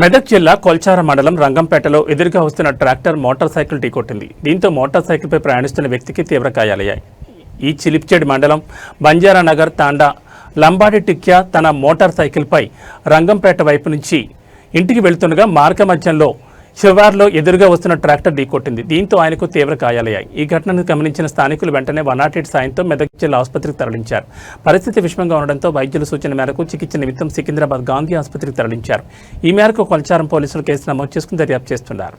మెదక్ జిల్లా కొల్చార మండలం రంగంపేటలో ఎదురుగా వస్తున్న ట్రాక్టర్ మోటార్ సైకిల్ ఢీకొట్టింది. దీంతో మోటార్ సైకిల్పై ప్రయాణిస్తున్న వ్యక్తికి తీవ్ర గాయాలయ్యాయి. ఈ చిలిప్చేడ్ మండలం బంజారానగర్ తాండా లంబాడి టిక్యా తన మోటార్ సైకిల్పై రంగంపేట వైపు నుంచి ఇంటికి వెళ్తుండగా మార్గ మధ్యంలో శివార్లో ఎదురుగా వస్తున్న ట్రాక్టర్ ఢీకొట్టింది. దీంతో ఆయనకు తీవ్ర గాయాలయ్యాయి. ఈ ఘటనను గమనించిన స్థానికులు వెంటనే 108 సాయంతో మెదక్ జిల్లా ఆసుపత్రికి తరలించారు. పరిస్థితి విషమంగా ఉండడంతో వైద్యుల సూచన మేరకు చికిత్స నిమిత్తం సికింద్రాబాద్ గాంధీ ఆసుపత్రికి తరలించారు. ఈ మేరకు కొల్చారం పోలీసులు కేసు నమోదు చేసుకుని దర్యాప్తు చేస్తున్నారు.